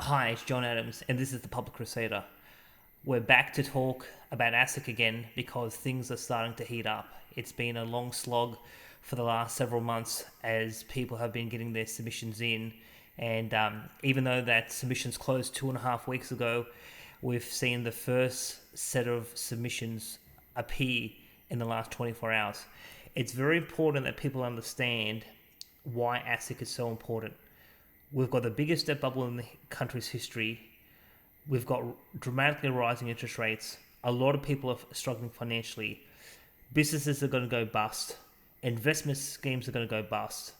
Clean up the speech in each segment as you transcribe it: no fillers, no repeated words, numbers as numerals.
Hi, it's John Adams, and this is the Public Crusader. We're back to talk about ASIC again because things are starting to heat up. It's been a long slog for the last several months as people have been getting their submissions in, and even though that submissions closed 2.5 weeks ago, we've seen the first set of submissions appear in the last 24 hours. It's very important that people understand why ASIC is so important. We've got the biggest debt bubble in the country's history. We've got dramatically rising interest rates. A lot of people are struggling financially. Businesses are going to go bust. Investment schemes are going to go bust.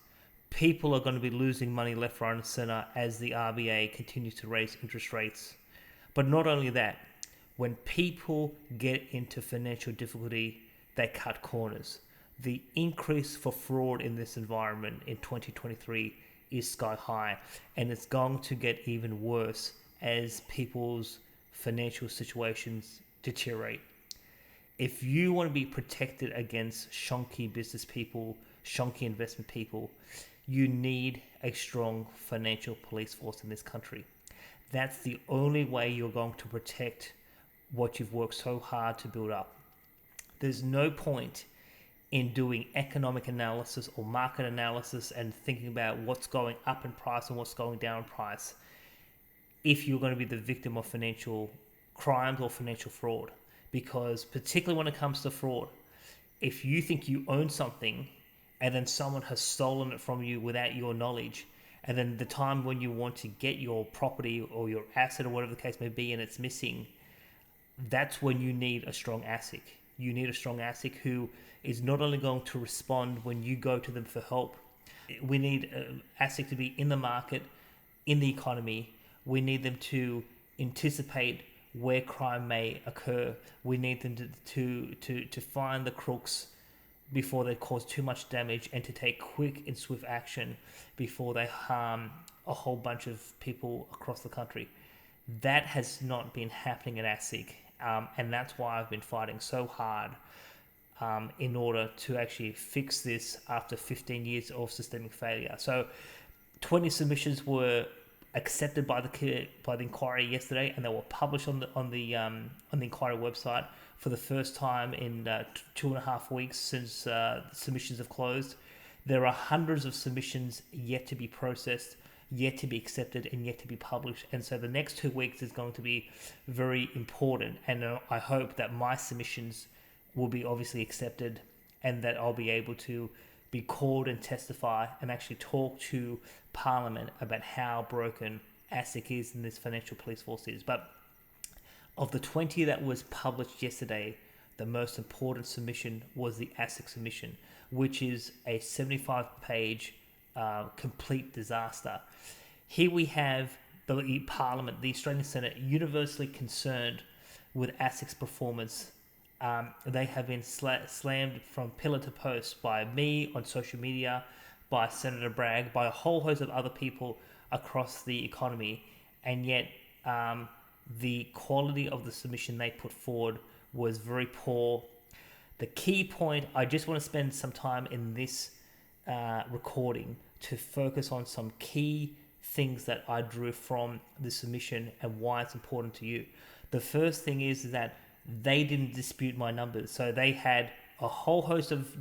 People are going to be losing money left, right, and center as the RBA continues to raise interest rates. But not only that, when people get into financial difficulty, they cut corners. The increase for fraud in this environment in 2023 is sky high, and it's going to get even worse as people's financial situations deteriorate. If you want to be protected against shonky business people, shonky investment people, you need a strong financial police force in this country. That's the only way you're going to protect what you've worked so hard to build up. There's no point in doing economic analysis or market analysis and thinking about what's going up in price and what's going down in price if you're going to be the victim of financial crimes or financial fraud. Because particularly when it comes to fraud, if you think you own something and then someone has stolen it from you without your knowledge, and then the time when you want to get your property or your asset or whatever the case may be and it's missing, that's when you need a strong ASIC. You need a strong ASIC who is not only going to respond when you go to them for help. We need ASIC to be in the market, in the economy. We need them to anticipate where crime may occur. We need them to find the crooks before they cause too much damage and to take quick and swift action before they harm a whole bunch of people across the country. That has not been happening at ASIC, and that's why I've been fighting so hard in order to actually fix this after 15 years of systemic failure. So 20 submissions were accepted by the inquiry yesterday, and they were published on the inquiry website for the first time in 2.5 weeks since submissions have closed. There are hundreds of submissions yet to be processed, yet to be accepted, and yet to be published. And so the next 2 weeks is going to be very important. And I hope that my submissions will be obviously accepted and that I'll be able to be called and testify and actually talk to Parliament about how broken ASIC is and this financial police force is. But of the 20 that was published yesterday, the most important submission was the ASIC submission, which is a 75-page complete disaster. Here we have the Parliament, the Australian Senate, universally concerned with ASIC's performance. They have been slammed from pillar to post by me on social media, by Senator Bragg, by a whole host of other people across the economy, and yet the quality of the submission they put forward was very poor. The key point, I just want to spend some time in this recording to focus on some key things that I drew from the submission and why it's important to you. The first thing is that they didn't dispute my numbers. So they had a whole host of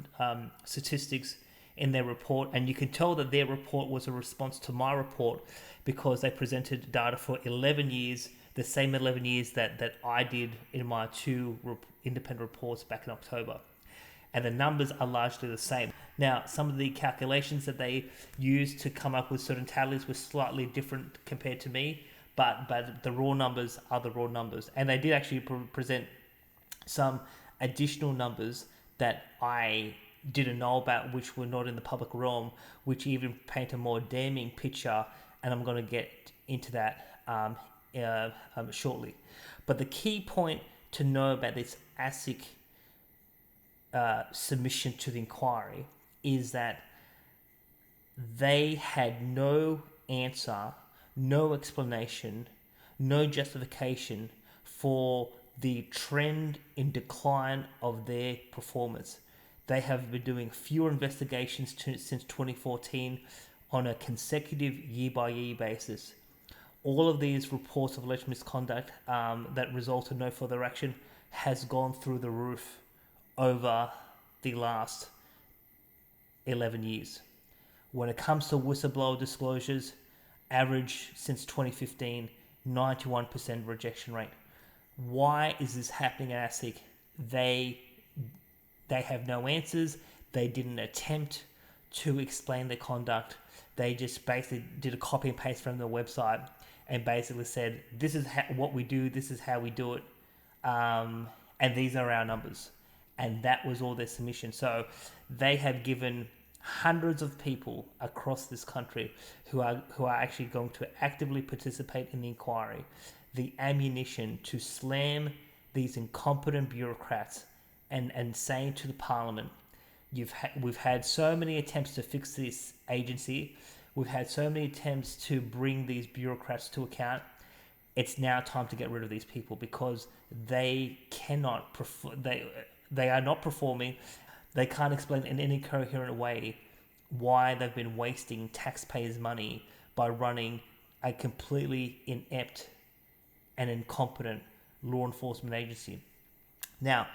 statistics in their report, and you can tell that their report was a response to my report because they presented data for 11 years, the same 11 years that I did in my two independent reports back in October. And the numbers are largely the same. Now, some of the calculations that they used to come up with certain tallies were slightly different compared to me, but the raw numbers are the raw numbers. And they did actually present some additional numbers that I didn't know about, which were not in the public realm, which even paint a more damning picture, and I'm going to get into that shortly. But the key point to know about this ASIC submission to the inquiry is that they had no answer, no explanation, no justification for the trend in decline of their performance. They have been doing fewer investigations since 2014 on a consecutive year-by-year basis. All of these reports of alleged misconduct that result in no further action has gone through the roof over the last 11 years. When it comes to whistleblower disclosures, average since 2015, 91% rejection rate. Why is this happening at ASIC? They have no answers. They didn't attempt to explain their conduct. They just basically did a copy and paste from their website and basically said, this is what we do, this is how we do it, and these are our numbers. And that was all their submission. So they have given hundreds of people across this country who are actually going to actively participate in the inquiry the ammunition to slam these incompetent bureaucrats and saying to the parliament, we've had so many attempts to fix this agency, we've had so many attempts to bring these bureaucrats to account. It's now time to get rid of these people because they cannot they are not performing. They can't explain in any coherent way why they've been wasting taxpayers' money by running a completely inept and incompetent law enforcement agency. Now,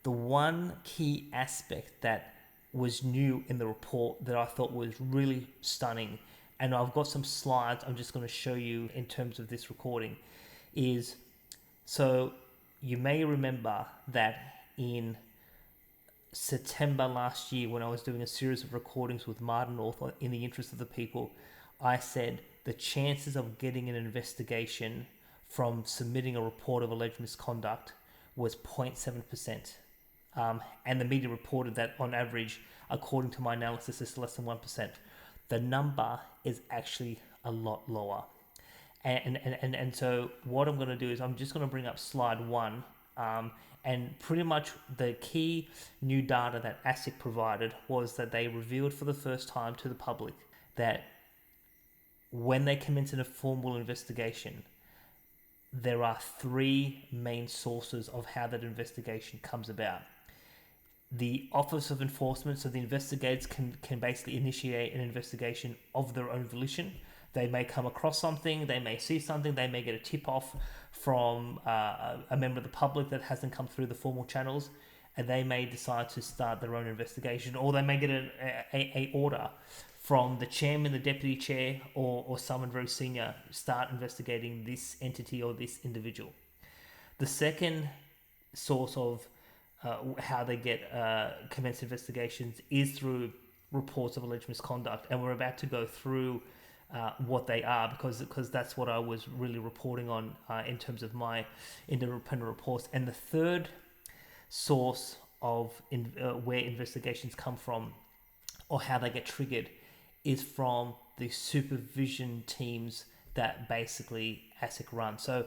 the one key aspect that was new in the report that I thought was really stunning, and I've got some slides I'm just going to show you in terms of this recording, is so you may remember that in September last year, when I was doing a series of recordings with Martin North in the interest of the people, I said the chances of getting an investigation from submitting a report of alleged misconduct was 0.7%. And the media reported that on average, according to my analysis, it's less than 1%. The number is actually a lot lower. And so what I'm going to do is I'm just going to bring up slide 1. And pretty much the key new data that ASIC provided was that they revealed for the first time to the public that when they commence a formal investigation, there are 3 main sources of how that investigation comes about. The Office of Enforcement, so the investigators can basically initiate an investigation of their own volition. They may come across something, they may see something, they may get a tip-off from a member of the public that hasn't come through the formal channels, and they may decide to start their own investigation, or they may get a order from the chairman, the deputy chair, or someone very senior, start investigating this entity or this individual. The second source of how they get commence investigations is through reports of alleged misconduct, and we're about to go through what they are because that's what I was really reporting on in terms of my independent reports. And the third source of where investigations come from or how they get triggered is from the supervision teams that basically ASIC runs. So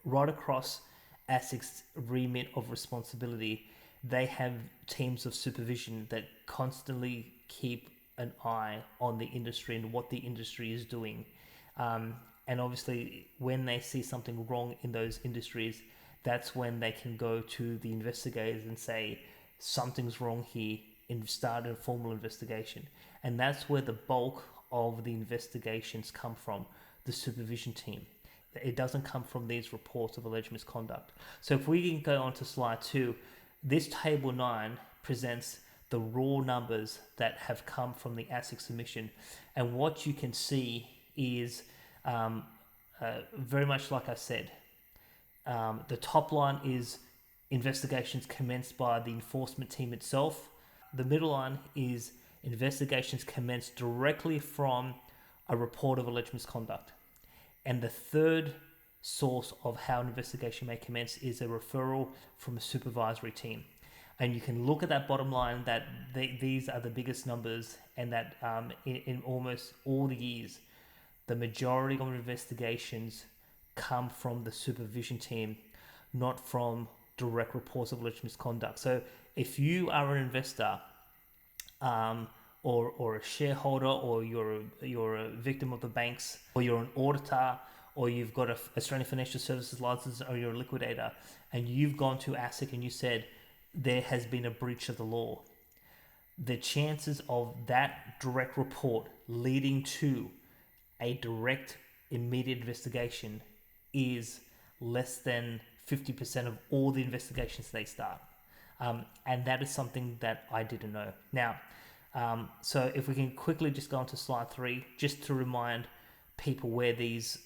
right across ASIC's remit of responsibility, they have teams of supervision that constantly keep an eye on the industry and what the industry is doing. And obviously, when they see something wrong in those industries, that's when they can go to the investigators and say, something's wrong here, and start a formal investigation. And that's where the bulk of the investigations come from, the supervision team. It doesn't come from these reports of alleged misconduct. So if we can go on to slide 2, this table 9 presents the raw numbers that have come from the ASIC submission. And what you can see is very much like I said, the top line is investigations commenced by the enforcement team itself. The middle line is investigations commenced directly from a report of alleged misconduct. And the third source of how an investigation may commence is a referral from a supervisory team. And you can look at that bottom line that these are the biggest numbers, and that in almost all the years, the majority of investigations come from the supervision team, not from direct reports of alleged misconduct. So if you are an investor or a shareholder, or you're a victim of the banks, or you're an auditor, or you've got an Australian Financial Services license, or you're a liquidator, and you've gone to ASIC and you said, there has been a breach of the law, the chances of that direct report leading to a direct immediate investigation is less than 50% of all the investigations they start. And that is something that I didn't know. Now, so if we can quickly just go on to slide 3, just to remind people where these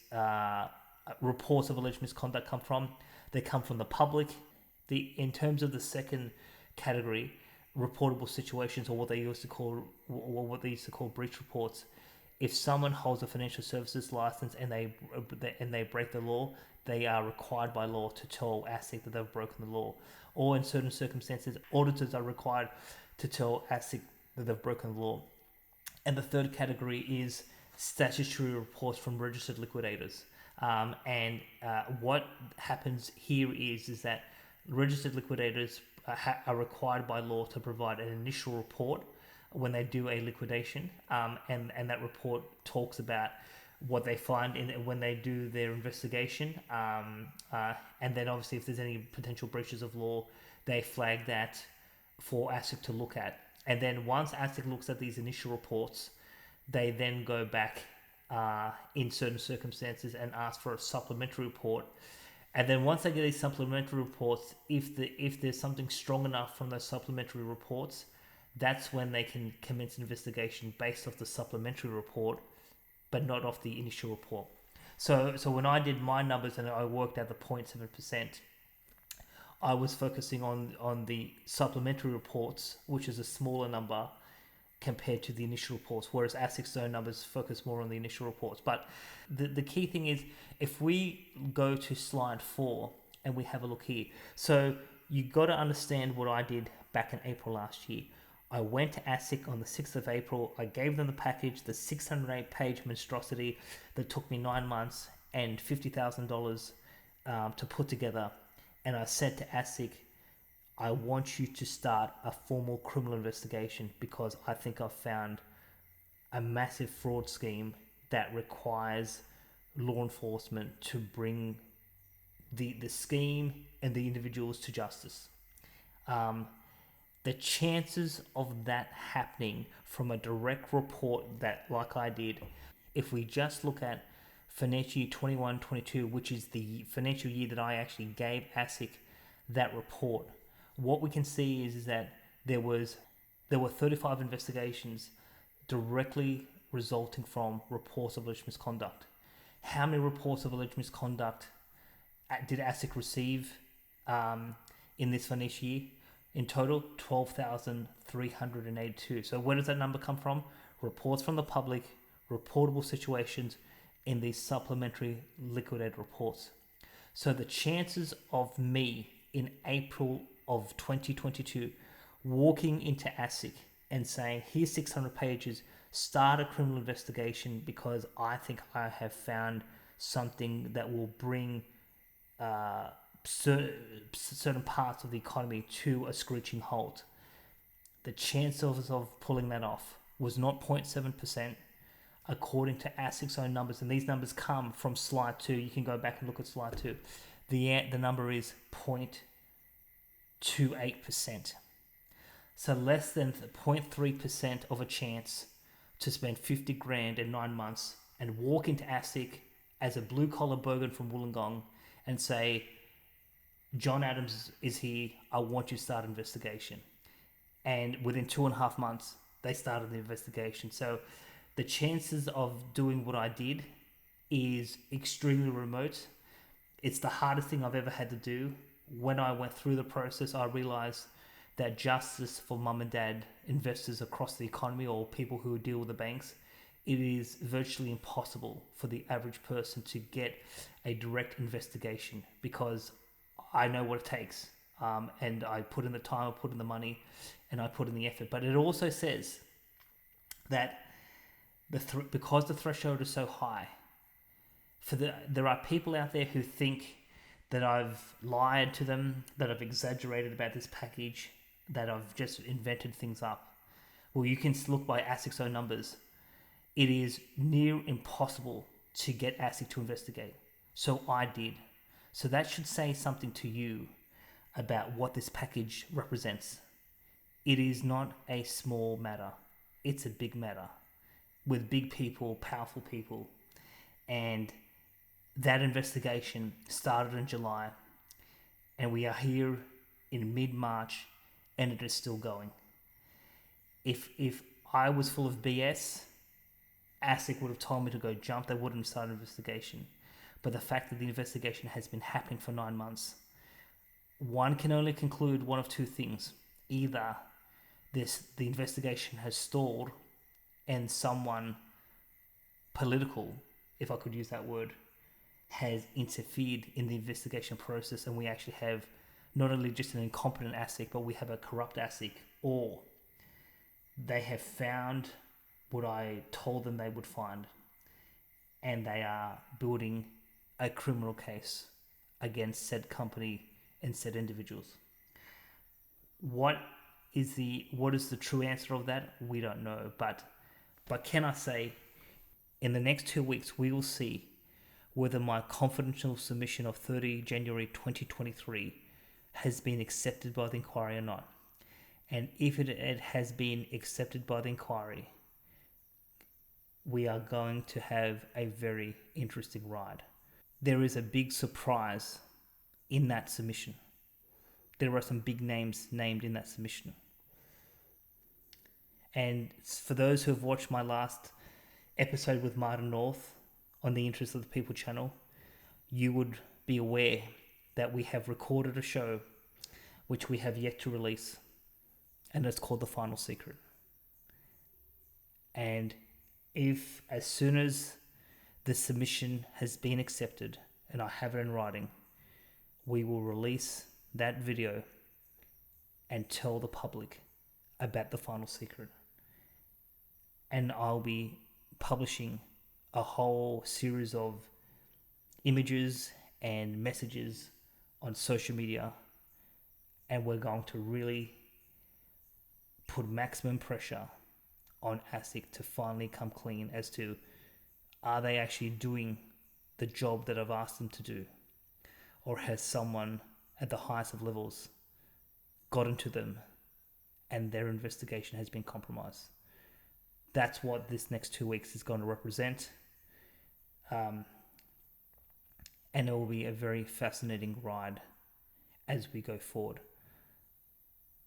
reports of alleged misconduct come from. They come from the public. In terms of the second category, reportable situations, or what they used to call breach reports. If someone holds a financial services license and they break the law, they are required by law to tell ASIC that they've broken the law. Or in certain circumstances, auditors are required to tell ASIC that they've broken the law. And the third category is statutory reports from registered liquidators. What happens here is that registered liquidators are required by law to provide an initial report when they do a liquidation, and that report talks about what they find when they do their investigation, and then obviously if there's any potential breaches of law, they flag that for ASIC to look at. And then once ASIC looks at these initial reports, they then go back in certain circumstances and ask for a supplementary report. And then once they get these supplementary reports, if there's something strong enough from those supplementary reports, that's when they can commence an investigation based off the supplementary report, but not off the initial report. So when I did my numbers and I worked out the 0.7%, I was focusing on the supplementary reports, which is a smaller number compared to the initial reports, whereas ASIC's own numbers focus more on the initial reports. But the key thing is, if we go to slide 4 and we have a look here, so you got to understand what I did back in April last year. I went to ASIC on the 6th of April. I gave them the package, the 608-page monstrosity that took me 9 months and $50,000 to put together. And I said to ASIC, I want you to start a formal criminal investigation because I think I've found a massive fraud scheme that requires law enforcement to bring the scheme and the individuals to justice. The chances of that happening from a direct report that, like I did, if we just look at financial year 21-22, which is the financial year that I actually gave ASIC that report, what we can see is that there were 35 investigations directly resulting from reports of alleged misconduct. How many reports of alleged misconduct did ASIC receive in this financial year? In total, 12,382. So where does that number come from? Reports from the public, reportable situations in these supplementary liquidated reports. So the chances of me in April of 2022 walking into ASIC and saying, here's 600 pages, start a criminal investigation because I think I have something that will bring certain parts of the economy to a screeching halt. The chances of pulling that off was not 0.7%, according to ASIC's own numbers, and these numbers come from slide 2. You can go back and look at slide 2. The number is 0.28%. So less than 0.3% of a chance to spend 50 grand in 9 months and walk into ASIC as a blue-collar bogan from Wollongong and say, John Adams is here, I want you to start an investigation. And within 2.5 months, they started the investigation. So the chances of doing what I did is extremely remote. It's the hardest thing I've ever had to do. When I went through the process, I realized that justice for mum and dad investors across the economy or people who deal with the banks, it is virtually impossible for the average person to get a direct investigation because I know what it takes, and I put in the time, I put in the money, and I put in the effort. But it also says that because the threshold is so high, there are people out there who think that I've lied to them, that I've exaggerated about this package, that I've just invented things up. Well, you can look by ASIC's own numbers. It is near impossible to get ASIC to investigate. So I did. So that should say something to you about what this package represents. It is not a small matter. It's a big matter with big people, powerful people. And that investigation started in July, and we are here in mid-March, and it is still going. If I was full of BS, ASIC would have told me to go jump. They wouldn't start an investigation. But the fact that the investigation has been happening for 9 months, one can only conclude one of two things. Either the investigation has stalled and someone political, if I could use that word, has interfered in the investigation process, and we actually have not only just an incompetent ASIC, but we have a corrupt ASIC, or they have found what I told them they would find, and they are building a criminal case against said company and said individuals. What is the true answer of that? We don't know, but can I say, in the next 2 weeks, we will see whether my confidential submission of 30 January 2023 has been accepted by the inquiry or not. And if it has been accepted by the inquiry, we are going to have a very interesting ride. There is a big surprise in that submission. There are some big names named in that submission. And for those who have watched my last episode with Martin North on the Interest of the People channel, you would be aware that we have recorded a show which we have yet to release, and it's called The Final Secret. And if, as soon as the submission has been accepted and I have it in writing, we will release that video and tell the public about The Final Secret. And I'll be publishing a whole series of images and messages on social media, and we're going to really put maximum pressure on ASIC to finally come clean as to, are they actually doing the job that I've asked them to do, or has someone at the highest of levels gotten to them and their investigation has been compromised. That's what this next 2 weeks is going to represent. And it will be a very fascinating ride as we go forward.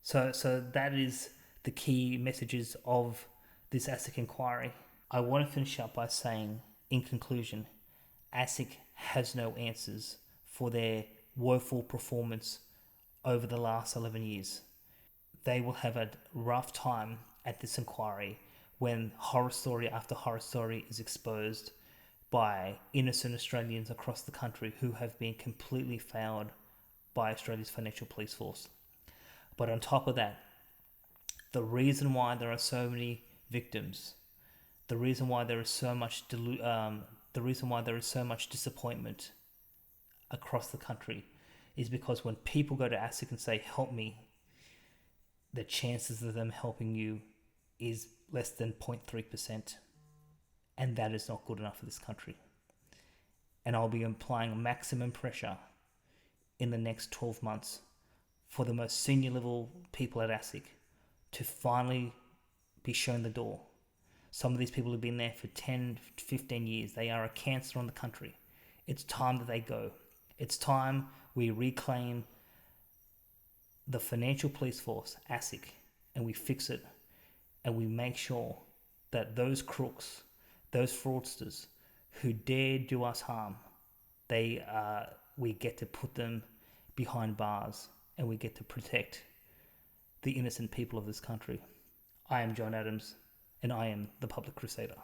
So that is the key messages of this ASIC inquiry. I want to finish up by saying, in conclusion, ASIC has no answers for their woeful performance over the last 11 years. They will have a rough time at this inquiry when horror story after horror story is exposed by innocent Australians across the country who have been completely failed by Australia's financial police force. But on top of that, the reason why there are so many victims, the reason why there is so much disappointment across the country is because when people go to ASIC and say, help me, the chances of them helping you is less than 0.3%. And that is not good enough for this country. And I'll be applying maximum pressure in the next 12 months for the most senior level people at ASIC to finally be shown the door. Some of these people have been there for 10, 15 years. They are a cancer on the country. It's time that they go. It's time we reclaim the financial police force, ASIC, and we fix it, and we make sure that those crooks, those fraudsters who dare do us harm, we get to put them behind bars, and we get to protect the innocent people of this country. I am John Adams, and I am the Public Crusader.